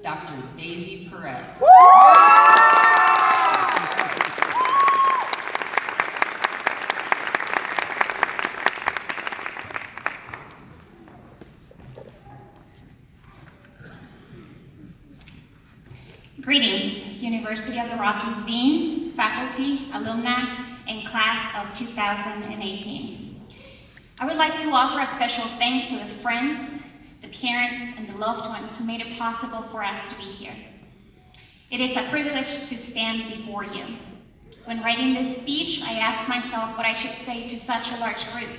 Dr. Daisy Perez. Greetings, University of the Rockies deans, faculty, alumni, and class of 2018. I would like to offer a special thanks to the friends, the parents, and the loved ones who made it possible for us to be here. It is a privilege to stand before you. When writing this speech, I asked myself what I should say to such a large group.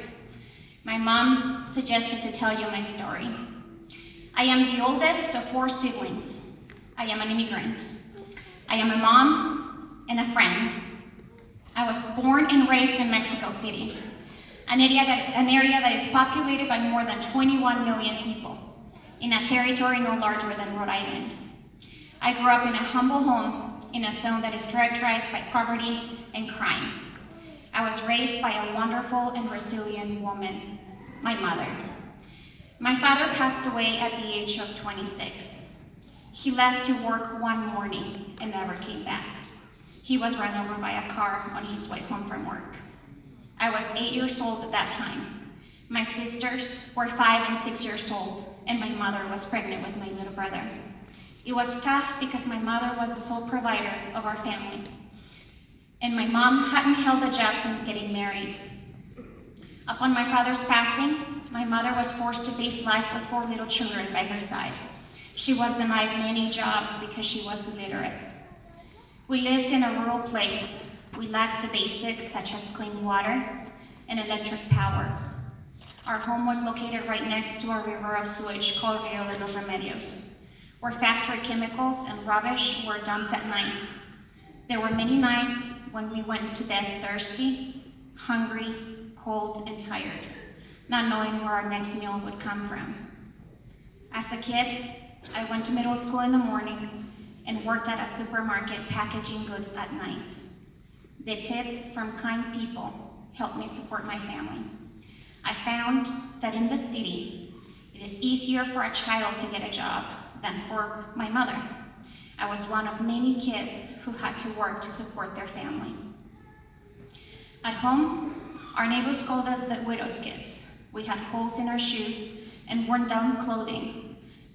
My mom suggested to tell you my story. I am the oldest of 4 siblings. I am an immigrant. I am a mom and a friend. I was born and raised in Mexico City, an area that is populated by more than 21 million people, in a territory no larger than Rhode Island. I grew up in a humble home in a zone that is characterized by poverty and crime. I was raised by a wonderful and resilient woman, my mother. My father passed away at the age of 26. He left to work one morning and never came back. He was run over by a car on his way home from work. I was 8 years old at that time. My sisters were 5 and 6 years old, and my mother was pregnant with my little brother. It was tough because my mother was the sole provider of our family, and my mom hadn't held a job since getting married. Upon my father's passing, my mother was forced to face life with 4 little children by her side. She was denied many jobs because she was illiterate. We lived in a rural place. We lacked the basics such as clean water and electric power. Our home was located right next to a river of sewage called Rio de los Remedios, where factory chemicals and rubbish were dumped at night. There were many nights when we went to bed thirsty, hungry, cold, and tired, not knowing where our next meal would come from. As a kid, I went to middle school in the morning and worked at a supermarket packaging goods at night. The tips from kind people helped me support my family. I found that in the city, it is easier for a child to get a job than for my mother. I was one of many kids who had to work to support their family. At home, our neighbors called us the widow's kids. We had holes in our shoes and worn down clothing.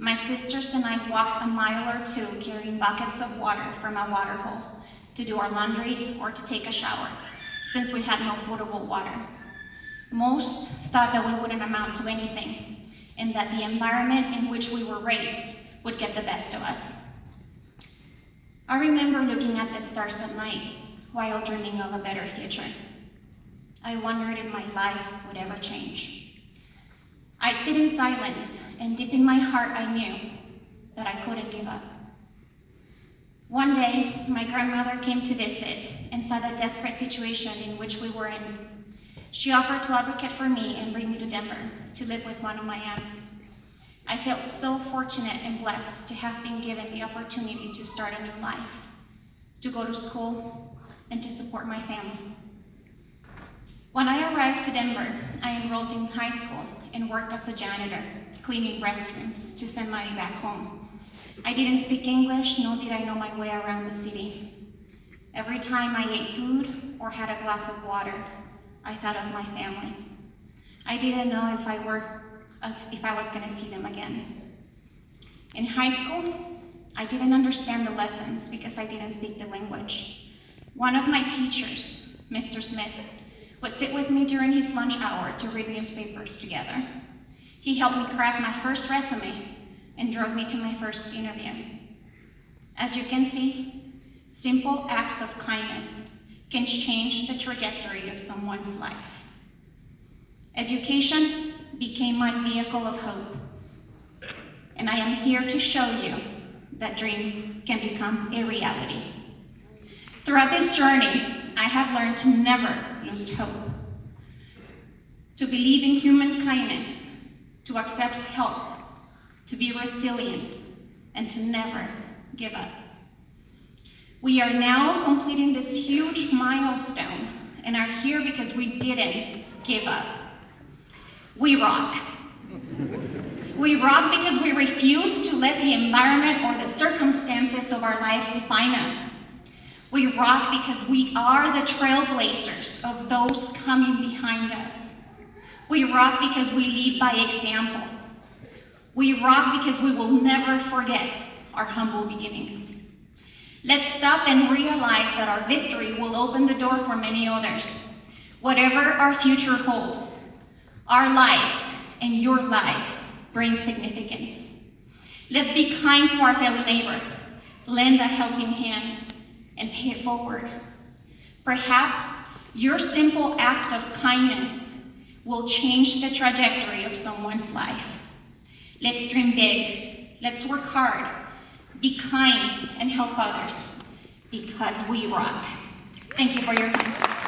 My sisters and I walked a mile or 2 carrying buckets of water from a water hole to do our laundry or to take a shower, since we had no potable water. Most thought that we wouldn't amount to anything, and that the environment in which we were raised would get the best of us. I remember looking at the stars at night while dreaming of a better future. I wondered if my life would ever change. I'd sit in silence, and deep in my heart I knew that I couldn't give up. One day, my grandmother came to visit and saw the desperate situation in which we were in. She offered to advocate for me and bring me to Denver to live with one of my aunts. I felt so fortunate and blessed to have been given the opportunity to start a new life, to go to school, and to support my family. When I arrived to Denver, I enrolled in high school and worked as a janitor, cleaning restrooms to send money back home. I didn't speak English, nor did I know my way around the city. Every time I ate food or had a glass of water, I thought of my family. I didn't know if I was going to see them again. In high school, I didn't understand the lessons because I didn't speak the language. One of my teachers, Mr. Smith, would sit with me during his lunch hour to read newspapers together. He helped me craft my first resume and drove me to my first interview. As you can see, simple acts of kindness can change the trajectory of someone's life. Education became my vehicle of hope, and I am here to show you that dreams can become a reality. Throughout this journey, I have learned to never lose hope, to believe in human kindness, to accept help, to be resilient, and to never give up. We are now completing this huge milestone and are here because we didn't give up. We rock. We rock because we refuse to let the environment or the circumstances of our lives define us. We rock because we are the trailblazers of those coming behind us. We rock because we lead by example. We rock because we will never forget our humble beginnings. Let's stop and realize that our victory will open the door for many others. Whatever our future holds, our lives and your life bring significance. Let's be kind to our fellow neighbor, lend a helping hand, and pay it forward. Perhaps your simple act of kindness will change the trajectory of someone's life. Let's dream big, let's work hard, be kind, and help others, because we rock. Thank you for your time.